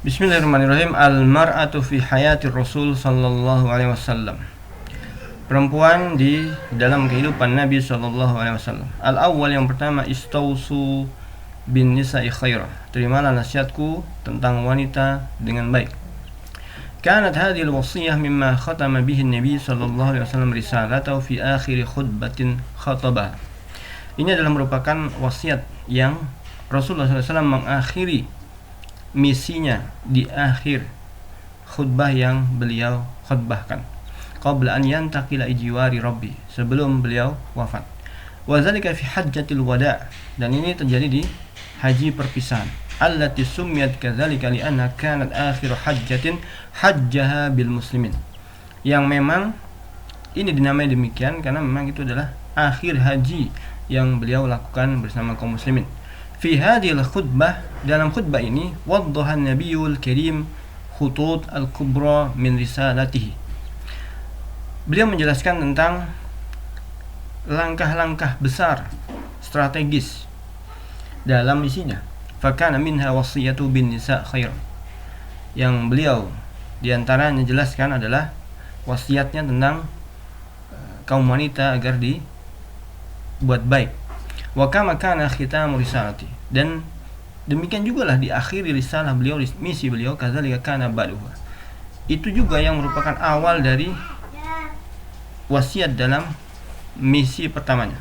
Bismillahirrahmanirrahim. Al-mar'atu fi hayati Rasul sallallahu alaihi wasallam. Perempuan di dalam kehidupan Nabi sallallahu alaihi wasallam. Al-awwal, yang pertama, istausu bin nisa'i khairah. Terimalah nasihatku tentang wanita dengan baik. Kanat hadhihi al-wasiyah mimma khatama bihi Nabi sallallahu alaihi wasallam risalatahu fi akhir khutbatin khatabah. Ini adalah merupakan wasiat yang Rasulullah sallallahu alaihi wasallam mengakhiri misinya di akhir khutbah yang beliau khutbahkan, qabla an yantaqila ijwari rabbi, sebelum beliau wafat. Wa zalika fi hajjatil wada', dan ini terjadi di haji perpisahan, allati summiyat kadzalika li'anna kanat akhir hajjatin hajjaha bil muslimin, yang memang ini dinamai demikian karena memang itu adalah akhir haji yang beliau lakukan bersama kaum muslimin. Fi hadhil khutbah, dalam khutbah ini, waddaha an-nabiyul karim khutut al-kubra min risalatihi. Beliau menjelaskan tentang langkah-langkah besar strategis dalam misinya. Fakana minha wasiyatu bin nisa khair. Yang beliau diantaranya jelaskan adalah wasiatnya tentang kaum wanita agar dibuat baik. Wa kama kana khitamu risalati, dan demikian juga lah di akhir risalah beliau, misi beliau, kadzalika kana ba'duha. Itu juga yang merupakan awal dari wasiat dalam misi pertamanya.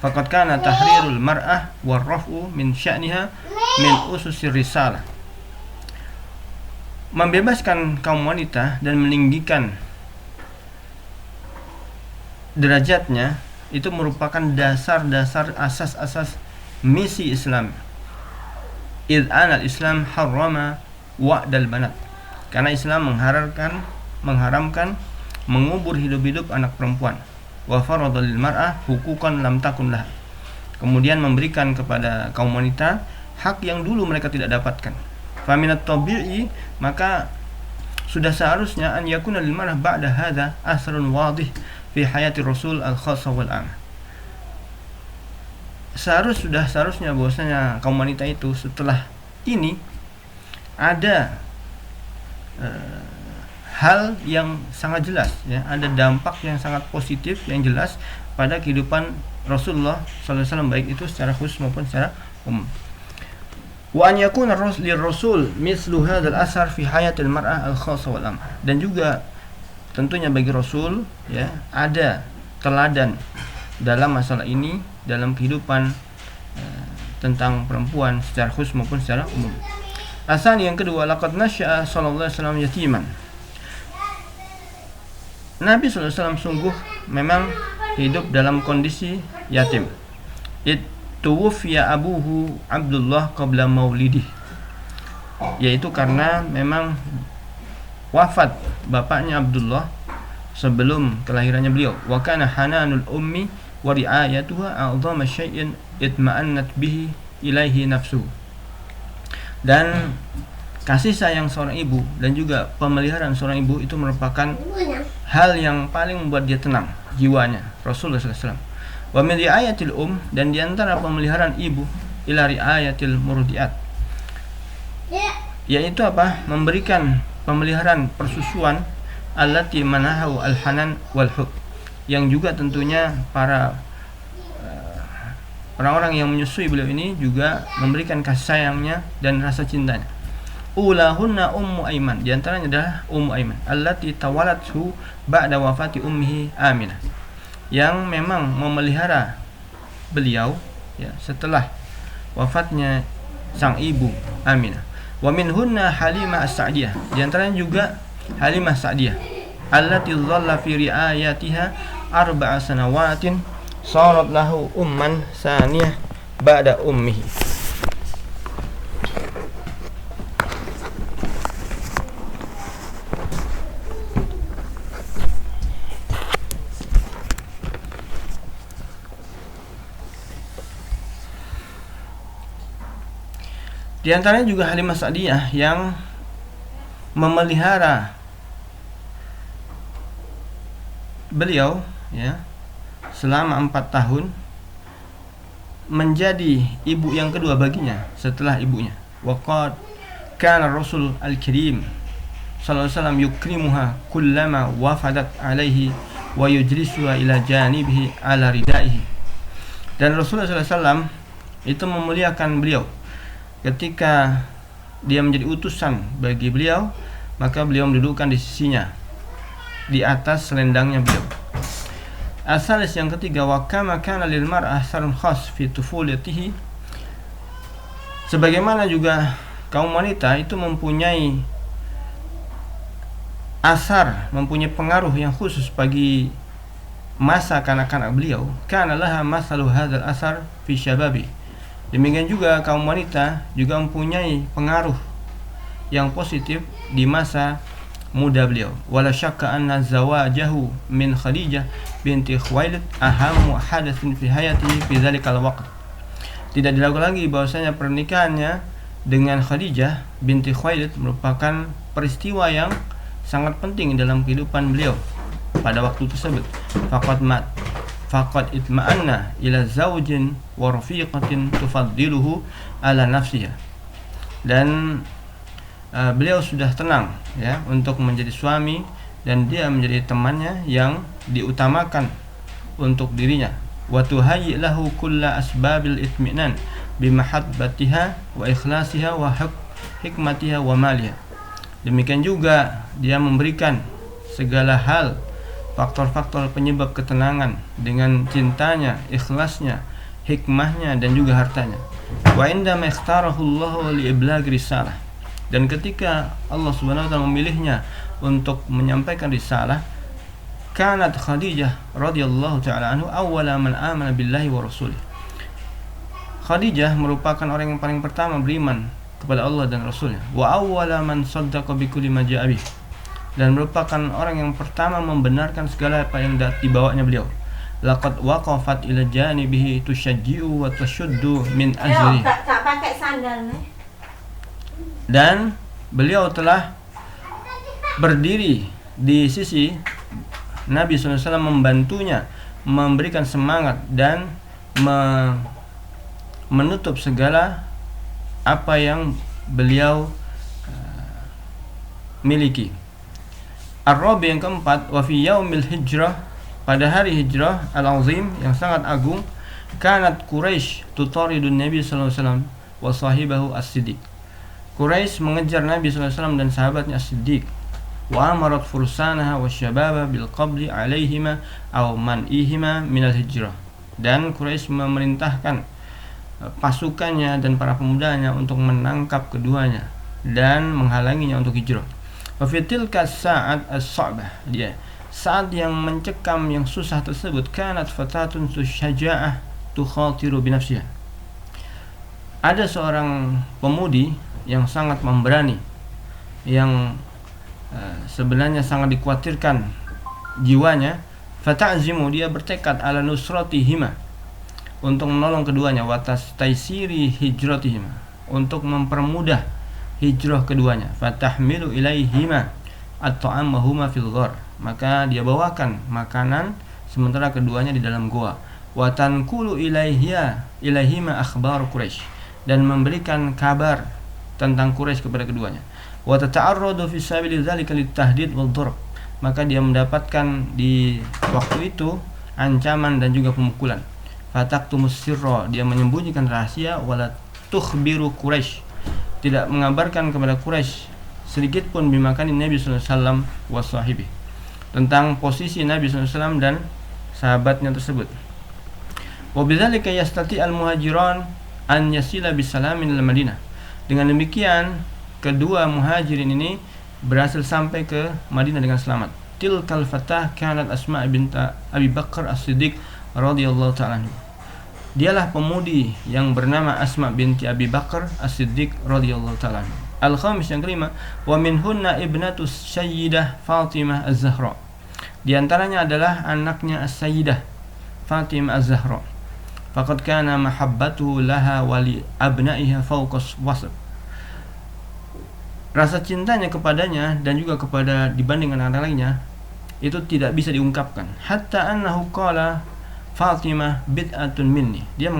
Faqad kana tahrirul mar'ah wa raf'u min sya'niha min ususir risalah. Membebaskan kaum wanita dan meninggikan derajatnya itu merupakan dasar-dasar, asas-asas misi Islam. Idh anal Islam harrama wa'dal banat, karena Islam mengharamkan mengubur hidup-hidup anak perempuan. Wa farada lil mar'ah huquqan lam takun laha, kemudian memberikan kepada kaum wanita hak yang dulu mereka tidak dapatkan. Fa minat tabi'i, maka sudah seharusnya an yakuna lil mar'ah ba'da hadza asrun wadih fi hayati Rasul al-khassa wal 'am. Seharusnya bahwasanya kaum wanita itu setelah ini ada hal yang sangat jelas, ya, ada dampak yang sangat positif yang jelas pada kehidupan Rasulullah sallallahu alaihi wasallam, baik itu secara khusus maupun secara umum. Wa an yakuna Rasul mislu hadzal asar fi hayatil mar'ah al-khassa wal 'am, dan juga tentunya bagi Rasul, ya, ada teladan dalam masalah ini dalam kehidupan tentang perempuan secara khusus maupun secara umum. Asal yang kedua, laqad nasya'a sallallahu alaihi wasallam yatiman. Nabi sallallahu alaihi wasallam sungguh memang hidup dalam kondisi yatim. Tuwfiya abuhu Abdullah qabla maulidih, yaitu karena memang wafat bapaknya Abdullah sebelum kelahirannya beliau. Wa kana hananul ummi wa ri'ayatuha a'dhama syai'in itma'annat bihi ilaihi nafsu. Dan kasih sayang seorang ibu dan juga pemeliharaan seorang ibu itu merupakan hal yang paling membuat dia tenang jiwanya, Rasulullah sallallahu alaihi wasallam. Wa min ri'ayatil dan diantara pemeliharaan ibu ila ri'ayatil murdiat, yaitu apa? Memberikan pemeliharaan persusuan, allati manahu al-hanan wal hub, yang juga tentunya para orang-orang yang menyusui beliau ini juga memberikan kasih sayangnya dan rasa cintanya. Ulahunna ummu Aiman, di antaranya adalah ummu Aiman, allati tawalathu ba'da wafati ummihi Aminah, yang memang memelihara beliau, ya, setelah wafatnya sang ibu Aminah. Wa minhunna Halimah as-Sa'diyah, di antaranya juga Halimah Sa'diyah, allati dhalla fi riayatiha 4 sanawatin sarat lahu umman saniyah ba'da ummihi. Di antaranya juga Halimah Sa'diyah yang memelihara beliau, ya, selama 4 tahun, menjadi ibu yang kedua baginya setelah ibunya. Waqad kana Rasul al-Karim sallallahu alaihi wasallam yukrimuha kullama wafadat alaihi wa yujlisuha ila janibihi ala ridaihi. Dan Rasulullah sallallahu alaihi wasallam itu memuliakan beliau ketika dia menjadi utusan bagi beliau, maka beliau mendudukkan di sisinya di atas selendangnya beliau. Asalis yang ketiga, wa kama kana lil mar'ah sarun khas fi tufulatihi, sebagaimana juga kaum wanita itu mempunyai asar, mempunyai pengaruh yang khusus bagi masa kanak-kanak beliau, kana laha masalu hadzal asar fi syababi. Demikian juga kaum wanita juga mempunyai pengaruh yang positif di masa muda beliau. Wala syakka anna zawajahu min Khadijah binti Khuwailid ahammu hadatsin fi hayatihi fi dzalikal waqt. Tidak diragu lagi bahwasanya pernikahannya dengan Khadijah binti Khuwailid merupakan peristiwa yang sangat penting dalam kehidupan beliau pada waktu tersebut. Faqad itma'anna ila zaujin wa rafiqatin tufaddiluhu ala nafsiha. Dan beliau sudah tenang ya untuk menjadi suami, dan dia menjadi temannya yang diutamakan untuk dirinya. Wa tuhayyi lahu kulla asbabil itminan bimahabbatiha wa ikhlasiha wa hikmatiha wa maliha. Demikian juga dia memberikan segala hal faktor-faktor penyebab ketenangan dengan cintanya, ikhlasnya, hikmahnya, dan juga hartanya. Wa indama ikhtarahu Allah li iblaghi risalah, dan ketika Allah Subhanahu wa taala memilihnya untuk menyampaikan risalah, kanat Khadijah radhiyallahu taala anhu awwala man amana billahi wa rasulih. Khadijah merupakan orang yang paling pertama beriman kepada Allah dan Rasulnya. Wa awwala man saddaqa bi kulli ma ja'a bih, dan merupakan orang yang pertama membenarkan segala apa yang dibawanya beliau. Laqad waqafat ila janibihi tushajji'u wa tashuddu min ajri. Tak pakai sandal nih. Dan beliau telah berdiri di sisi Nabi SAW, membantunya, memberikan semangat dan menutup segala apa yang beliau miliki. Ar-Rabi yang keempat, wa fi yaumil hijrah, pada hari hijrah al-azim yang sangat agung, kanat Quraisy tutaridun Nabi sallallahu alaihi wasallam wa sahibahu as-Siddiq. Quraisy mengejar Nabi sallallahu alaihi wasallam dan sahabatnya as-Siddiq. Wa amarat fursanaha wa syababa bil qabli alaihima aw man'ihima minal hijrah. Dan Quraisy memerintahkan pasukannya dan para pemudanya untuk menangkap keduanya dan menghalanginya untuk hijrah. Wa fi tilka sa'at as-sa'bah, dia saat yang mencekam, yang susah tersebut, kanat fatatun syaja'ah tukhatiru bi nafsiha. Ada seorang pemudi yang sangat memberani, yang sebenarnya sangat dikhawatirkan jiwanya. Fata'zimu, dia bertekad ala nusratihima, untuk menolong keduanya, watas taisiri hijratihima, untuk mempermudah hijrah keduanya. Fatahmilu ilaihima at-ta'am wa huma fil ghar, maka dia bawakan makanan sementara keduanya di dalam goa. Wa tanqulu ilaihima akhbar Quraisy, dan memberikan kabar tentang Quraisy kepada keduanya. Wa tata'arradu fi sabili dzalika litahdid wal darb, maka dia mendapatkan di waktu itu ancaman dan juga pemukulan. Fataktumus sirra, dia menyembunyikan rahasia. Wala tukhbiru Quraisy, tidak mengabarkan kepada Quraisy sedikit pun bimakani Nabi sallallahu alaihi wasallam wa sahibi, tentang posisi Nabi sallallahu alaihi wasallam dan sahabatnya tersebut. Wa bidzalika yastati al-muhajiran an yasila bisalamin ila Madinah. Dengan demikian kedua muhajirin ini berhasil sampai ke Madinah dengan selamat. Tilkal fatah kanat Asma bint Abi Bakar As-Siddiq radhiyallahu ta'ala anhu. Dialah pemudi yang bernama Asma binti Abi Bakar As-Siddiq radhiyallahu ta'ala anhu. Al-khamis yang kelima, wa minhunna ibnatu Sayyidah Fatimah Az-Zahra. Di antaranya adalah anaknya As-Sayyidah Fatimah Az-Zahra. Faqad kana mahabbatuhu laha wa li abnaiha fawqa wasf. Rasa cintanya kepadanya dan juga kepada dibanding anak-anak lainnya itu tidak bisa diungkapkan. Hatta annahu qala Fatimah bid'atun minni. Beliau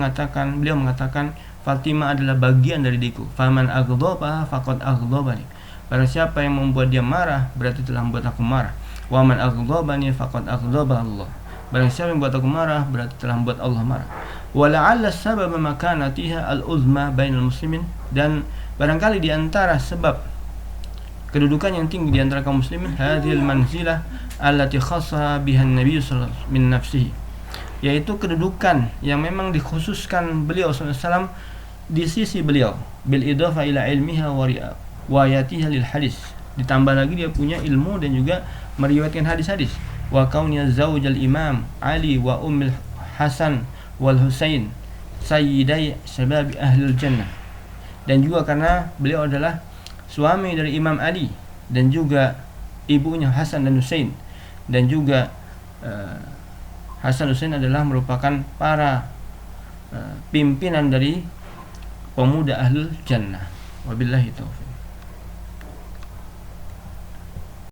mengatakan Fatimah adalah bagian dari diriku. Faman aghdaba faqad aghdabani. Barang siapa yang membuat dia marah, berarti telah membuat aku marah. Wa man aghdabani faqad aghdaba Allah. Barang siapa yang membuat aku marah, berarti telah membuat Allah marah. Wa la'alla sababa makanatiha al-uzma bainal muslimin, dan barangkali di antara sebab kedudukan yang tinggi di antara kaum muslimin, hadhil manzilah allati khassa biha an-nabiy sallallahu alaihi wasallam min nafsihi, yaitu kedudukan yang memang dikhususkan beliau SAW di sisi beliau, bil idafa ila ilmiha wa riwayatiha lil hadis, ditambah lagi dia punya ilmu dan juga meriwayatkan hadis-hadis. Wa kauniya zaujal imam Ali wa ummil Hasan wal Husain sayyidai syababi ahlul jannah, dan juga karena beliau adalah suami dari Imam Ali dan juga ibunya Hasan dan Husain, dan juga Hasan Husain adalah merupakan para pimpinan dari pemuda ahlul jannah. Wabillahi taufiq.